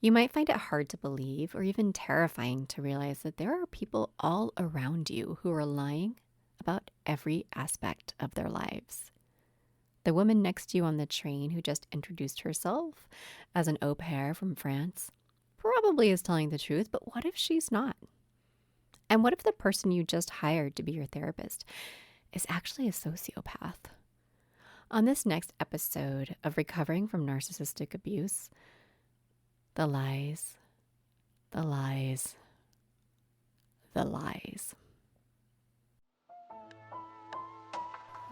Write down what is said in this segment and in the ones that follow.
You might find it hard to believe or even terrifying to realize that there are people all around you who are lying about every aspect of their lives. The woman next to you on the train who just introduced herself as an au pair from France probably is telling the truth, but what if she's not? And what if the person you just hired to be your therapist is actually a sociopath? On this next episode of Recovering from Narcissistic Abuse, the lies, the lies, the lies.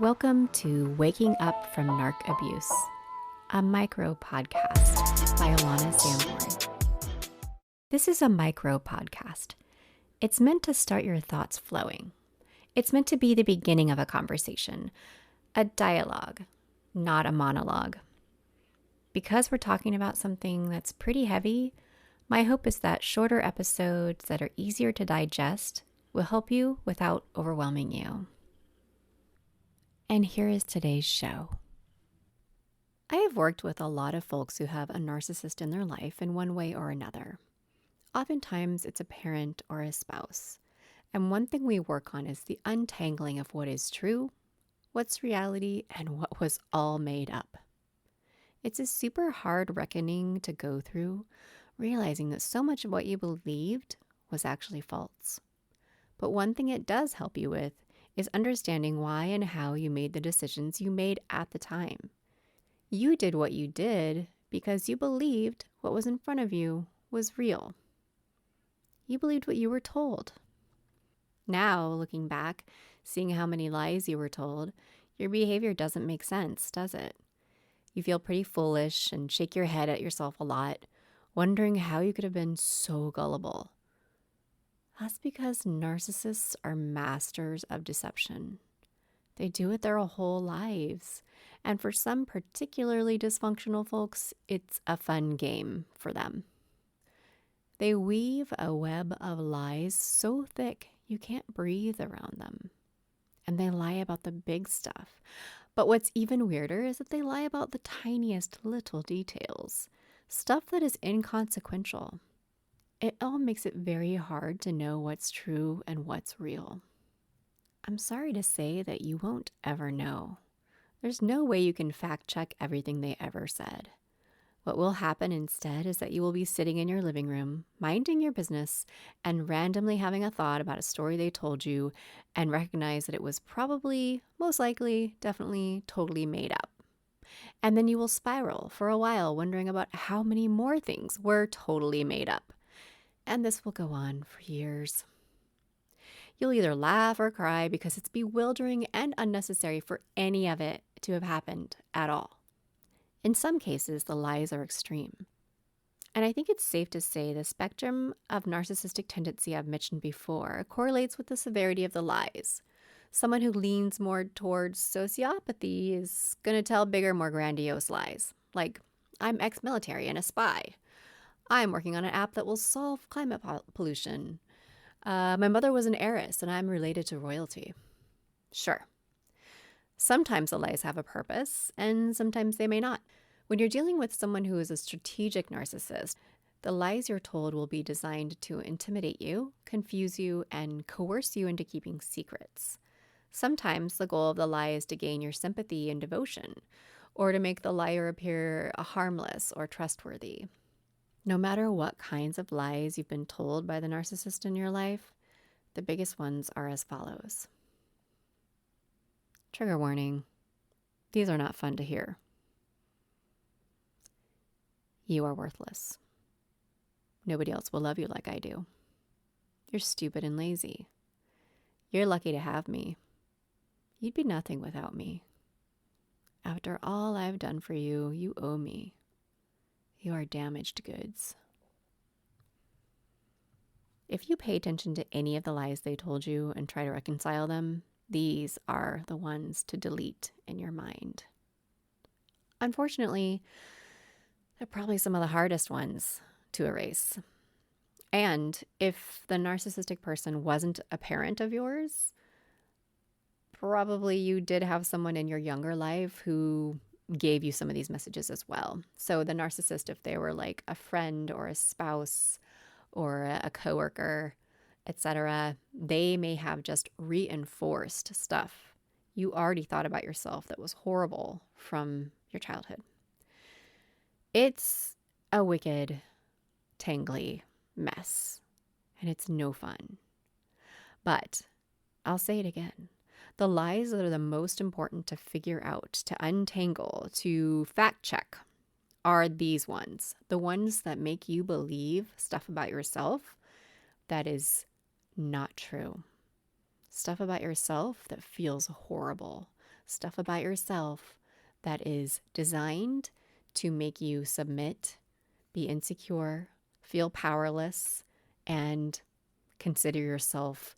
Welcome to Waking Up from Narc Abuse, a micro podcast by Alana Sanborn. This is a micro podcast. It's meant to start your thoughts flowing. It's meant to be the beginning of a conversation, a dialogue, not a monologue. Because we're talking about something that's pretty heavy, my hope is that shorter episodes that are easier to digest will help you without overwhelming you. And here is today's show. I have worked with a lot of folks who have a narcissist in their life in one way or another. Oftentimes it's a parent or a spouse. And one thing we work on is the untangling of what is true, what's reality, and what was all made up. It's a super hard reckoning to go through, realizing that so much of what you believed was actually false. But one thing it does help you with is understanding why and how you made the decisions you made at the time. You did what you did because you believed what was in front of you was real. You believed what you were told. Now, looking back, seeing how many lies you were told, your behavior doesn't make sense, does it? You feel pretty foolish and shake your head at yourself a lot, wondering how you could have been so gullible. That's because narcissists are masters of deception. They do it their whole lives. And for some particularly dysfunctional folks, it's a fun game for them. They weave a web of lies so thick you can't breathe around them. And they lie about the big stuff. But what's even weirder is that they lie about the tiniest little details, stuff that is inconsequential. It all makes it very hard to know what's true and what's real. I'm sorry to say that you won't ever know. There's no way you can fact check everything they ever said. What will happen instead is that you will be sitting in your living room, minding your business, and randomly having a thought about a story they told you and recognize that it was probably, most likely, definitely, totally made up. And then you will spiral for a while wondering about how many more things were totally made up. And this will go on for years. You'll either laugh or cry because it's bewildering and unnecessary for any of it to have happened at all. In some cases, the lies are extreme. And I think it's safe to say the spectrum of narcissistic tendency I've mentioned before correlates with the severity of the lies. Someone who leans more towards sociopathy is going to tell bigger, more grandiose lies, like, I'm ex-military and a spy. I'm working on an app that will solve climate pollution. My mother was an heiress and I'm related to royalty. Sure. Sometimes the lies have a purpose and sometimes they may not. When you're dealing with someone who is a strategic narcissist, the lies you're told will be designed to intimidate you, confuse you, and coerce you into keeping secrets. Sometimes the goal of the lie is to gain your sympathy and devotion, or to make the liar appear harmless or trustworthy. No matter what kinds of lies you've been told by the narcissist in your life, the biggest ones are as follows. Trigger warning. These are not fun to hear. You are worthless. Nobody else will love you like I do. You're stupid and lazy. You're lucky to have me. You'd be nothing without me. After all I've done for you, you owe me. You are damaged goods. If you pay attention to any of the lies they told you and try to reconcile them, these are the ones to delete in your mind. Unfortunately, they're probably some of the hardest ones to erase. And if the narcissistic person wasn't a parent of yours, probably you did have someone in your younger life who gave you some of these messages as well. So the narcissist, if they were like a friend or a spouse or a coworker, etc., they may have just reinforced stuff you already thought about yourself that was horrible from your childhood. It's a wicked, tangly mess, and it's no fun. But I'll say it again. The lies that are the most important to figure out, to untangle, to fact check are these ones. The ones that make you believe stuff about yourself that is not true. Stuff about yourself that feels horrible. Stuff about yourself that is designed to make you submit, be insecure, feel powerless, and consider yourself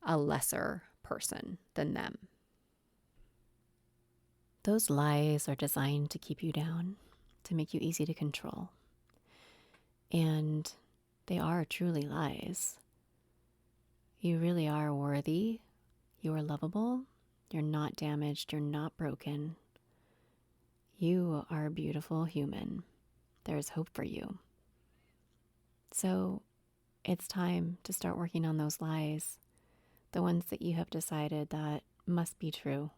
a lesser person than them. Those lies are designed to keep you down, to make you easy to control. And they are truly lies. You really are worthy. You are lovable. You're not damaged. You're not broken. You are a beautiful human. There's hope for you. So it's time to start working on those lies, the ones that you have decided that must be true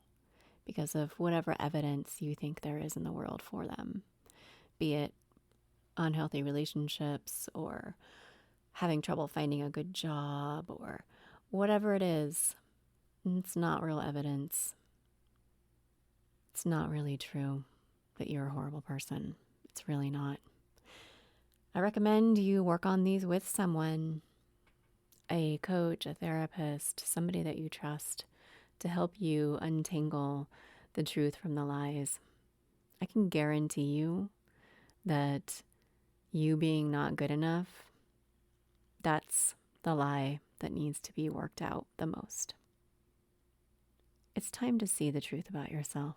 because of whatever evidence you think there is in the world for them, be it unhealthy relationships or having trouble finding a good job or whatever it is. It's not real evidence. It's not really true that you're a horrible person. It's really not. I recommend you work on these with someone, a coach, a therapist, somebody that you trust to help you untangle the truth from the lies. I can guarantee you that you being not good enough, that's the lie that needs to be worked out the most. It's time to see the truth about yourself.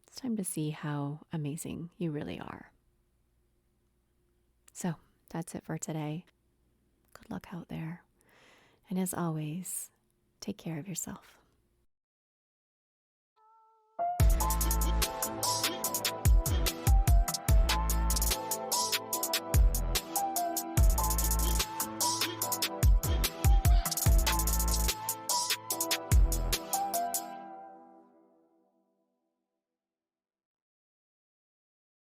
It's time to see how amazing you really are. So that's it for today. Good luck out there. And as always, take care of yourself.